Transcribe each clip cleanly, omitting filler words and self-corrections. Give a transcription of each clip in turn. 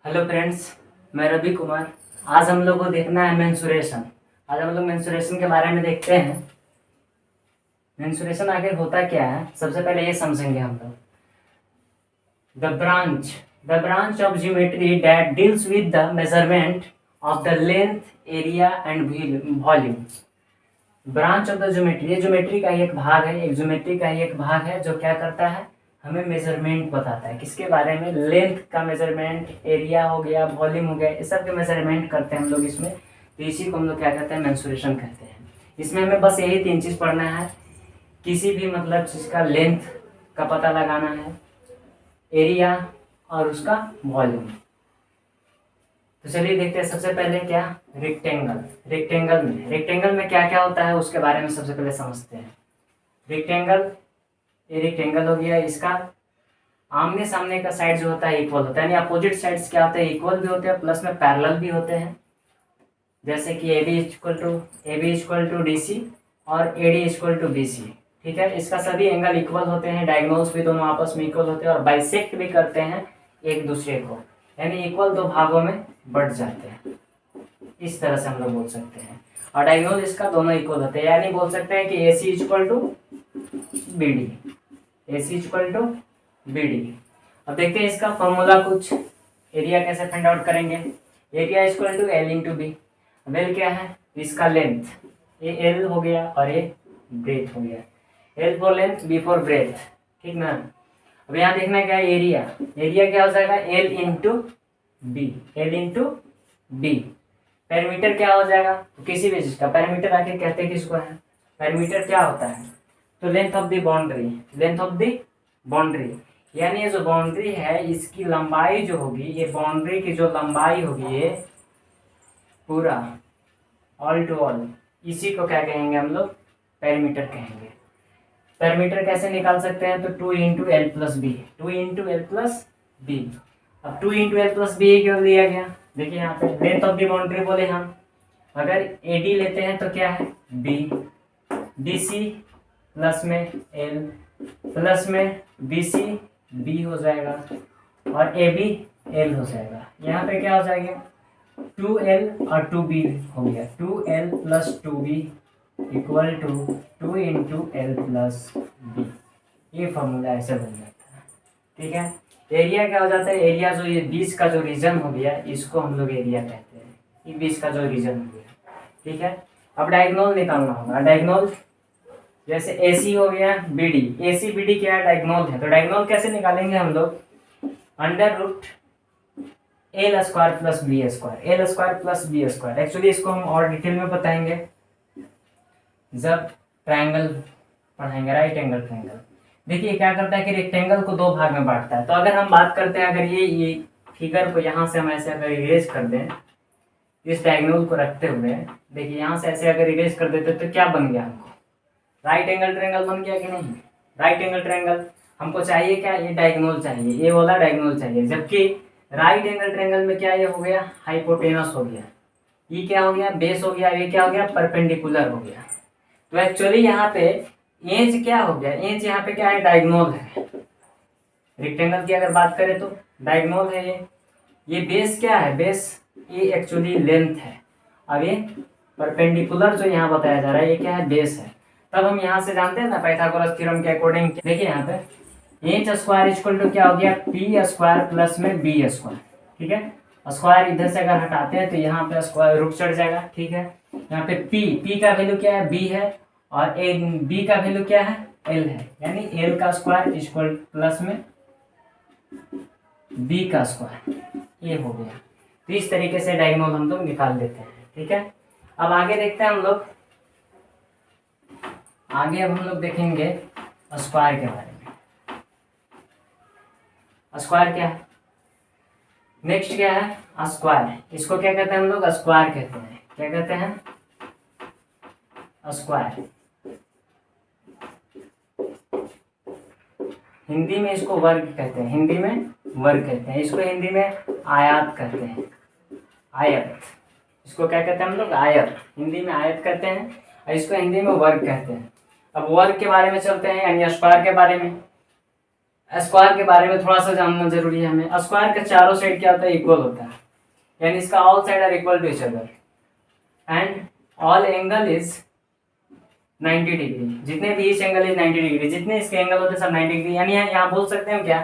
Hello friends, मैं रवि कुमार। आज हम लोग को देखना है मेंसुरेशन। आज हम लोग मेंसुरेशन के बारे में देखते हैं। मेंसुरेशन आखिर होता क्या है, सबसे पहले ये समझेंगे हम लोग। The branch of geometry that deals with the measurement of the length, area and volume. Branch of the geometry, ये ज्योमेट्री का ही एक भाग है। एक ज्योमेट्री का ही एक भाग है जो क्या करता है, हमें मेजरमेंट बताता है। किसके बारे में? लेंथ का मेजरमेंट, एरिया हो गया, वॉल्यूम हो गया, इस सब के मेजरमेंट करते हैं हम लोग इसमें। तो इसी को हम लोग क्या कहते हैं, मेंसुरेशन कहते हैं। इसमें हमें बस यही 3 चीज़ पढ़ना है। किसी भी मतलब चीज़ का लेंथ का पता लगाना है, एरिया और उसका वॉल्यूम। तो चलिए देखते हैं। सबसे पहले क्या, रेक्टेंगल। रेक्टेंगल में क्या क्या होता है उसके बारे में सबसे पहले समझते हैं। रेक्टेंगल, ये रेक्टेंगल हो गया। इसका आमने सामने का साइड जो होता है इक्वल होता है, यानी अपोजिट साइड्स क्या होते हैं, इक्वल भी होते हैं, प्लस में पैरेलल भी होते हैं। जैसे कि A B equal to D C और A D equal to B C. ठीक है, इसका सभी एंगल इक्वल होते हैं, डायगोनल्स भी दोनों आपस में इक्वल होते हैं और बाइसेक्ट भी करते हैं एक दूसरे को, यानी इक्वल दो भागों में बढ़ जाते हैं। इस तरह से हम लोग बोल सकते हैं। और डायगोनल इसका दोनों इक्वल होते हैं, यानी बोल सकते हैं कि A C equal to B D, AC equal to B D. अब देखते हैं इसका फॉर्मूला कुछ। एरिया कैसे फाइंड आउट करेंगे? Area equal to L into B. अब एल क्या है? इसका लेंथ, ये एल हो गया और ये ब्रेथ हो गया। L for length, B for breadth, ठीक ना। अब यहाँ देखना क्या है, एरिया। एरिया क्या हो जाएगा? L into B, L into B. Parameter क्या हो जाएगा? तो किसी भी चीज का पैरामीटर आके कहते हैं किसको है, पैरामीटर क्या होता है? तो लेंथ ऑफ द बाउंड्री, यानी ये जो बाउंड्री है इसकी लंबाई जो होगी, ये बाउंड्री की जो लंबाई होगी, ये पूरा ऑल टू ऑल, इसी को क्या कहेंगे हम लोग? पैरामीटर कहेंगे। पैरामीटर कैसे निकाल सकते हैं? तो 2 इंटू एल प्लस बी, अब 2 इंटू एल प्लस बी क्यों दिया गया? देखिए यहाँ पे लेंथ ऑफ द बाउंड्री बोले हम, अगर ए डी लेते हैं तो क्या है, बी, डी सी प्लस में एल प्लस में बी सी बी हो जाएगा और ए बी एल हो जाएगा। यहाँ पे क्या हो जाएगा, 2L और 2B हो गया। 2L plus 2B equal to 2 into L plus B. ये फॉर्मूला ऐसे बन जाता है। ठीक है, एरिया क्या हो जाता है? एरिया जो ये बीच का जो रीजन हो गया, इसको हम लोग एरिया कहते हैं। ये बीच का जो रीजन हो गया, ठीक है। अब डायगोनल निकालना होगा। डायगोनल जैसे AC हो गया, BD, AC BD क्या है? डायगोनल है। तो डायगोनल कैसे निकालेंगे हम लोग? Under root L square plus B square. Actually इसको हम और डिटेल में बताएंगे जब ट्रायंगल पढ़ाएंगे, राइट एंगल ट्रायंगल। देखिए क्या करता है कि रेक्टेंगल को 2 भाग में बांटता है। तो अगर हम बात करते हैं, अगर ये फिगर को यहाँ से हम ऐसे अगर इरेज कर दें, इस डायगोनल को रखते हुए, देखिए यहाँ से ऐसे अगर इरेज कर देते तो क्या बन गया हमको? राइट एंगल ट्रायंगल बन गया कि नहीं? राइट एंगल ट्रायंगल हमको चाहिए क्या? ये डायगोनल चाहिए, ये वाला डायगोनल चाहिए। जबकि राइट एंगल ट्रायंगल में क्या ये हो गया, हाइपोटेनस हो गया। ये क्या हो गया, बेस हो गया। ये क्या हो गया, परपेंडिकुलर हो गया। तो एक्चुअली यहाँ पे एज क्या हो गया, एज यहाँ पे क्या है, डायगोनल है। रेक्टेंगल की अगर बात करें तो डायगोनल है ये बेस क्या है, बेस ये एक्चुअली लेंथ है। अब ये परपेंडिकुलर जो यहाँ बताया जा रहा है, ये क्या है, बेस है। तब हम यहाँ से जानते हैं ना पाइथागोरस थ्योरम के अकॉर्डिंग, देखिए यहाँ पे एच स्क्वायर इक्वल टू क्या हो गया, पी स्क्वायर प्लस में बी स्क्वायर। ठीक है, स्क्वायर इधर से अगर हटाते हैं तो यहाँ पे स्क्वायर रूट चढ़ जाएगा। ठीक है, यहाँ पे पी का वैल्यू क्या है, बी है, और ए बी का वैल्यू क्या है, एल है। यानी एल का स्क्वायर इक्वल प्लस में बी का स्क्वायर, ये हो गया। तो इस तरीके से डायगोनल हम लोग निकाल देते हैं। ठीक है, अब आगे देखते हैं हम लोग। आगे अब हम लोग देखेंगे स्क्वायर के बारे में। स्क्वायर क्या है, नेक्स्ट क्या है, स्क्वायर। इसको क्या कहते हैं हम लोग, स्क्वायर कहते हैं। क्या कहते हैं, स्क्वायर। हिंदी में इसको वर्ग कहते हैं, हिंदी में वर्ग कहते हैं। इसको हिंदी में आयत कहते हैं, आयत। इसको क्या कहते हैं हम लोग, आयत। हिंदी में आयत कहते हैं और इसको हिंदी में वर्ग कहते हैं। अब वर्ग के बारे में चलते हैं, यानी स्क्वायर के बारे में। स्क्वायर के बारे में थोड़ा सा जानना जरूरी है हमें। स्क्वायर का चारों साइड क्या होता है, इक्वल होता है, यानी इसका all side are equal to each other and all angle is 90 degree. जितने भी ईच एंगल इज 90 डिग्री, जितने इसके एंगल होते हैं सब 90 डिग्री। यानी यहाँ बोल सकते हैं क्या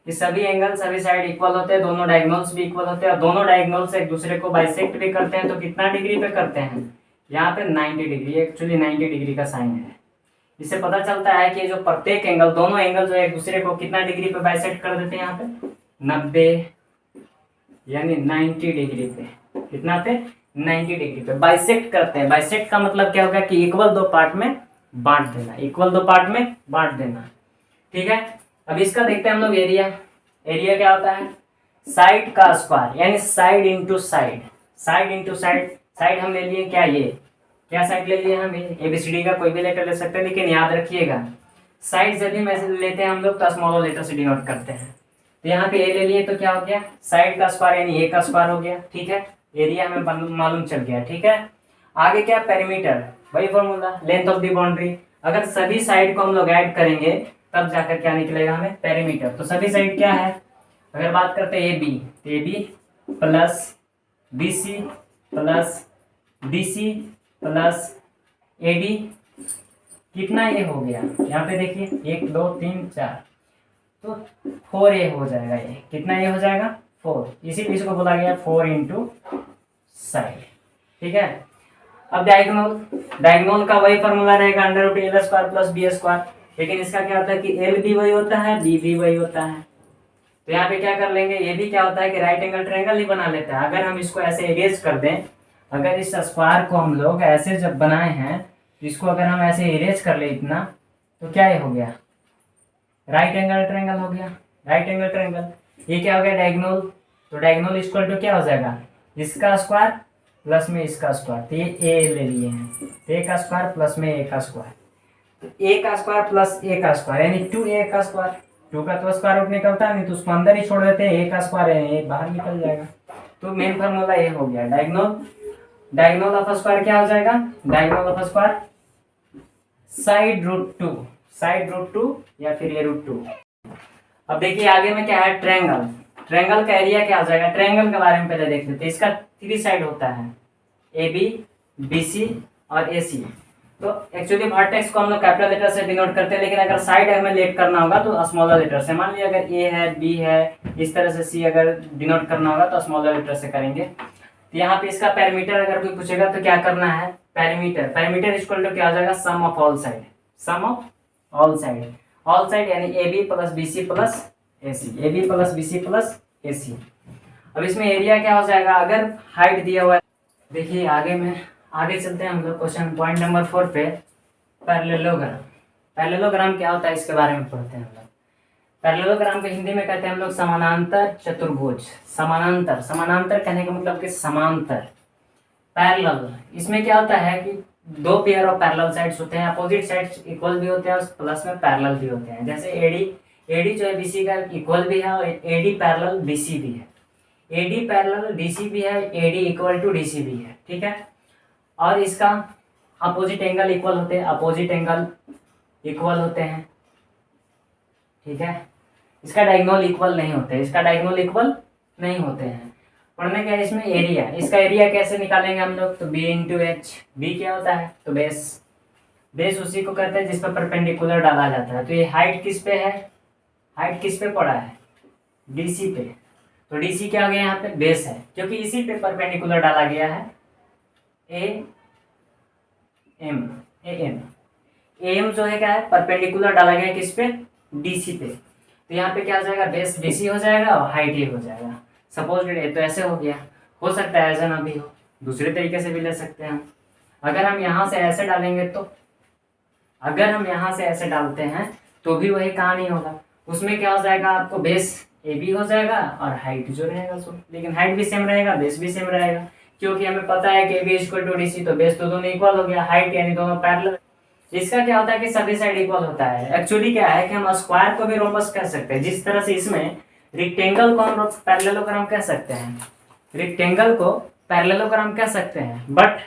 कि सभी एंगल सभी साइड इक्वल होते हैं, दोनों डायगोनल्स भी इक्वल होते हैं, और दोनों डायगोनल्स एक दूसरे को बाइसेक्ट भी करते हैं। तो कितना डिग्री पे करते हैं, यहाँ पे 90 डिग्री, एक्चुअली 90 डिग्री का साइन है। इससे पता चलता है कि जो प्रत्येक एंगल, दोनों एंगल जो एक दूसरे को कितना डिग्री पे बाइसेक्ट कर देते हैं, यहाँ पे 90 यानी 90 डिग्री पे, कितना पे 90 डिग्री पे बाइसेक्ट करते हैं। बाइसेक्ट का मतलब क्या होगा कि इक्वल दो पार्ट में बांट देना, इक्वल दो पार्ट में बांट देना। ठीक है, अब इसका देखते हैं हम लोग एरिया। एरिया क्या होता है, साइड का स्क्वायर, यानी side into side, side into side. Side हम ले लिए क्या, ये क्या साइड ले लिए हम, ABCD का कोई भी लेटर ले सकते हैं, लेकिन याद रखिएगा साइड जब भी मैसेज लेते हैं हम लोग तो स्मॉल लेटर से डिनोट करते हैं। तो यहाँ पे ए ले लिए तो क्या हो गया, साइड का स्क्वायर यानी ए का स्क्वायर हो गया। ठीक है, एरिया हमें मालूम चल गया। ठीक है, आगे क्या, पेरीमीटर, वही formula, length of the boundary. अगर सभी साइड को हम लोग ऐड करेंगे तब जाकर क्या निकलेगा हमें, पेरीमीटर। तो सभी साइड क्या है, अगर बात करते हैं AB, तो AB plus BC plus DC plus AD, कितना ये हो गया, यहाँ पे देखिए 1 2 3 4, तो 4A हो जाएगा। ये कितना ये हो जाएगा, 4, इसीलिए इसको बोला गया 4 इंटू साइड। ठीक है, अब डायगोनल, डायगोनल का वही फॉर्मूला रहेगा √L² प्लस B², लेकिन इसका क्या होता है कि L भी वही होता है, B भी वही होता है। तो यहाँ पे क्या कर लेंगे, ये भी क्या होता है कि राइट एंगल ट्रायंगल ही बना लेता है। अगर हम इसको ऐसे इरेज कर दें, अगर इस स्क्वायर को हम लोग ऐसे जब बनाए हैं, इसको अगर हम ऐसे इरेज कर ले इतना, तो क्या ये हो गया, राइट एंगल ट्रायंगल हो गया। राइट एंगल ट्रायंगल, ये क्या हो गया, डायगोनल। तो डायगोनल इक्वल टू क्या हो जाएगा, इसका स्क्वायर प्लस में इसका स्क्वायर। तो ये ए ले लिए हैं, ए का स्क्वायर प्लस में ए का स्क्वायर, तो ए का स्क्वायर प्लस ए का स्क्वायर यानी 2a का स्क्वायर। 2 का तो स्क्वायर रूट निकलता नहीं, तो उसको अंदर ही छोड़ देते हैं, ए का स्क्वायर है, ए बाहर निकल जाएगा। तो मेन फार्मूला ये हो गया, डायगोनल, डायगोनल ऑफ स्क्वायर क्या हो जाएगा, diagonal of square side √2, side √2 या फिर ये √2। अब देखिए आगे में क्या है, ट्रायंगल। ट्रायंगल का एरिया क्या हो जाएगा, ट्रायंगल के बारे में पहले देख लेते हैं। इसका 3 साइड होता है, AB BC और AC। तो एक्चुअली वर्टेक्स को हम लोग कैपिटल लेटर से डिनोट करते हैं, लेकिन अगर साइड हमें लेट करना होगा तो स्मॉलर लेटर से। मान लिया अगर A है, B है, इस तरह से C अगर डिनोट करना होगा तो स्मॉलर लेटर से करेंगे। तो यहाँ पे इसका पेरीमीटर अगर कोई पूछेगा तो क्या करना है, पेरीमीटर, पेरीमीटर इक्वल टू क्या हो जाएगा, sum of all side, sum of all side, all side यानी AB plus BC plus AC, AB plus BC plus AC। अब इसमें एरिया क्या हो जाएगा, अगर हाइट दिया हुआ है, देखिए आगे चलते हैं हम लोग क्वेश्चन पॉइंट नंबर 4 पे, पैरेललोग्राम। पैरेललोग्राम क्या होता है इसके बारे में पढ़ते हैं हम लोग। पैरेललोग्राम को हिंदी में कहते हैं हम लोग समानांतर चतुर्भुज। समानांतर, समानांतर कहने का मतलब कि समांतर। पैरेलल, इसमें क्या होता है कि 2 पेयर ऑफ पैरेलल साइड्स होते हैं, अपोजिट साइड्स इक्वल भी होते हैं और प्लस में पैरेलल भी होते हैं। जैसे AD जो है BC का इक्वल भी है और AD पैरेलल BC भी है, AD पैरेलल DC भी है, AD इक्वल टू DC भी है। ठीक है, और इसका अपोजिट एंगल इक्वल होते हैं, अपोजिट एंगल इक्वल होते हैं। ठीक है, इसका डायगोनल इक्वल नहीं होते, इसका डायगोनल इक्वल नहीं होते हैं। पढ़ने का इसमें एरिया, इसका एरिया कैसे निकालेंगे हम लोग, तो B इंटू H। B क्या होता है, तो बेस, बेस उसी को कहते हैं जिस पर परपेंडिकुलर डाला जाता है। तो ये हाइट किस पे है, हाइट किस पे पड़ा है, DC पे। तो DC क्या हो गया, यहाँ पे बेस है, क्योंकि इसी पे परपेंडिकुलर डाला गया है AM जो है क्या है, परपेंडिकुलर डाला गया है किस पे, DC पे। तो यहाँ पे क्या हो जाएगा, बेस DC हो जाएगा और हाइट ये हो जाएगा। सपोज तो ऐसे हो गया, हो सकता है ऐसा ना भी हो, दूसरे तरीके से भी ले सकते हैं हम। अगर हम यहाँ से ऐसे डालेंगे तो, अगर हम यहाँ से ऐसे डालते हैं तो भी वही कहानी होगा। उसमें क्या हो जाएगा, आपको बेस AB हो जाएगा और हाइट जो रहेगा सो, लेकिन हाइट भी सेम रहेगा, बेस भी सेम रहेगा, क्योंकि हमें पता है कि AB इक्वल टू DC, तो बेस तो दोनों इक्वल हो गया, हाइट यानी दोनों पैरेलल। इसका क्या होता है कि सभी साइड इक्वल होता है। एक्चुअली क्या है कि हम स्क्वायर को भी रोम्बस कह सकते हैं, जिस तरह से इसमें रेक्टेंगल को हम पैरेललोग्राम कह सकते हैं, रेक्टेंगल को पैरेललोग्राम कह सकते हैं, बट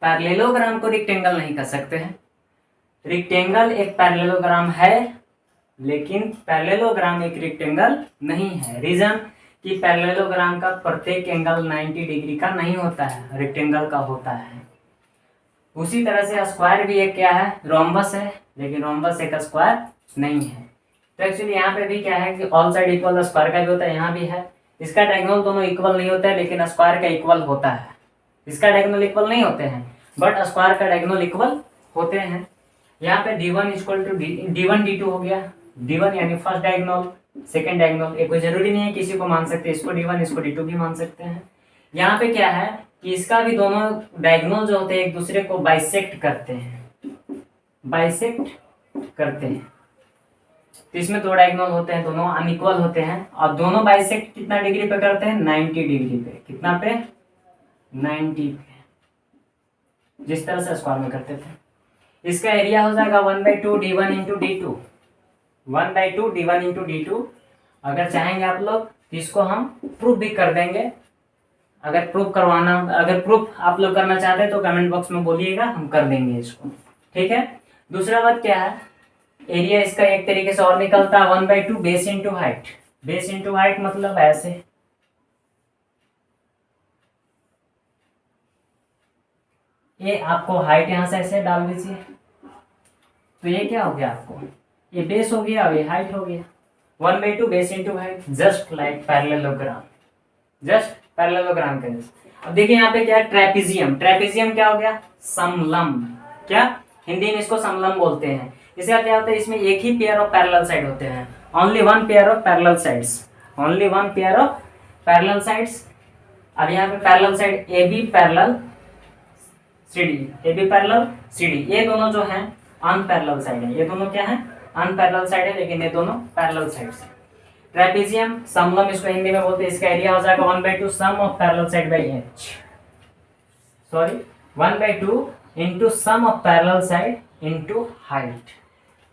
पैरेललोग्राम को रेक्टेंगल नहीं कह सकते हैं। रेक्टेंगल एक पैरेललोग्राम है लेकिन पैरेललोग्राम एक रेक्टेंगल नहीं है। रीजन कि पैरेललोग्राम का प्रत्येक एंगल 90 डिग्री का नहीं होता है, रेक्टेंगल का होता है। उसी तरह से स्क्वायर भी एक क्या है, रोम्बस है, लेकिन रोम्बस एक स्क्वायर नहीं है। तो एक्चुअली यहाँ पे भी क्या है कि ऑल साइड इक्वल स्क्वायर का भी होता है, यहाँ भी है। इसका डायगोनल दोनों इक्वल नहीं होता है, लेकिन स्क्वायर का इक्वल होता है। इसका डायगोनल इक्वल नहीं होते हैं, बट स्क्वायर का डायगोनल इक्वल होते हैं। यहाँ पे d1 equal to d1 d2 हो गया। d1 यानी फर्स्ट डायगोनल, सेकंड डायगोनल, ये कोई जरूरी नहीं है किसी को मान सकते हैं, इसको d1 इसको d2 भी मान सकते हैं। यहाँ पे क्या है कि इसका भी दोनों डायगोनल जो होते हैं एक दूसरे को बाइसेक्ट करते हैं, बाइसेक्ट करते हैं। तो इसमें दो डायगोनल होते हैं, दोनों अनइक्वल होते हैं, और दोनों बाइसेक्ट कितना डिग्री पे करते हैं, 90 डिग्री पे। कितना पे, 90 पे, जिस तरह से स्क्वायर में करते थे। इसका एरिया हो जाएगा 1/2 d1 into d2, 1/2 d1 into d2। अगर चाहेंगे आप लोग तो इसको हम प्रूफ भी कर देंगे। अगर प्रूफ आप लोग करना चाहते हैं तो कमेंट बॉक्स में बोलिएगा, हम कर देंगे इसको। ठीक है। दूसरा बात क्या है, एरिया इसका एक तरीके से और निकलता है 1/2 base into height. Base into height मतलब ऐसे, ये आपको हाइट यहां से ऐसे डाल दीजिए, तो ये क्या हो गया आपको, ये बेस हो गया और ये हाइट हो गया। 1/2 base into height, just like parallelogram, just parallelogram के जैसे। अब देखिए यहाँ पे क्या है, ट्रेपेजियम। ट्रेपेजियम क्या हो गया, समलंब। क्या, हिंदी में इसको समलंब बोलते हैं। इसका क्या होता है, इसमें एक ही पेयर ऑफ पैरेलल साइड होते हैं, only one pair of parallel sides, only one pair of parallel sides. अब यहाँ पे parallel side A B parallel C D, A B parallel C D, ये दोनों जो हैं अनपैरेलल साइड है। ये दोनों क्या है, अनपैरेलल साइड है, लेकिन ये दोनों पैरेलल साइड्स हैं। ट्रेपेजियम समलंब इसको हिंदी में बोलते हैं। इसका एरिया हो जाएगा 1/2 sum of parallel side by H, sorry 1/2 into sum of parallel side into height.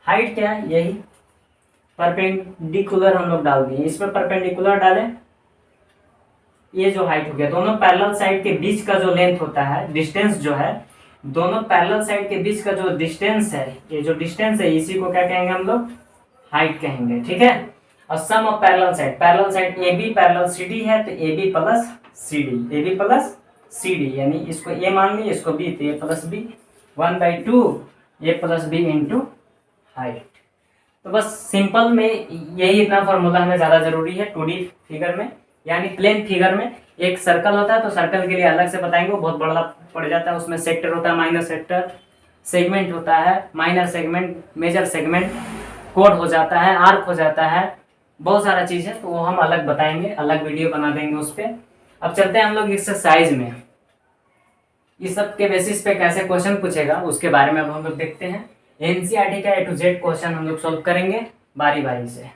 Height क्या है, यही परपेंडिकुलर हम लोग डाल दिए, इसमें परपेंडिकुलर डालें, ये जो हाइट हो गया, दोनों पैरेलल साइड के बीच का जो लेंथ होता है, डिस्टेंस जो है, दोनों पैरेलल साइड के बीच का जो डिस्टेंस है, ये जो डिस्टेंस है इसी को क्या कहेंगे हम लोग, हाइट कहेंगे। ठीक है। और sum of parallel side, parallel side A B parallel C D है, तो A B plus C D, A B plus C D, यानी इसको ए मान ली, इसको बी, तो A plus B, 1/2 A plus B into height. तो बस सिंपल में यही इतना फॉर्मूला हमें ज़्यादा जरूरी है 2D फिगर में, यानी प्लेन फिगर में। एक सर्कल होता है तो सर्कल के लिए अलग से बताएंगे, वो बहुत बड़ा पड़ जाता है, उसमें सेक्टर होता है, माइनर सेक्टर, सेगमेंट होता है, माइनर सेगमेंट, मेजर सेगमेंट, कोड हो जाता है, आर्क हो जाता है, बहुत सारा चीज़ है, तो वो हम अलग बताएंगे, अलग वीडियो बना देंगे उस पर। अब चलते हैं हम लोग एक्सरसाइज में, इस सब के बेसिस पे कैसे क्वेश्चन पूछेगा उसके बारे में अब हम लोग देखते हैं। एनसीईआरटी का A to Z क्वेश्चन हम लोग सॉल्व करेंगे बारी बारी से।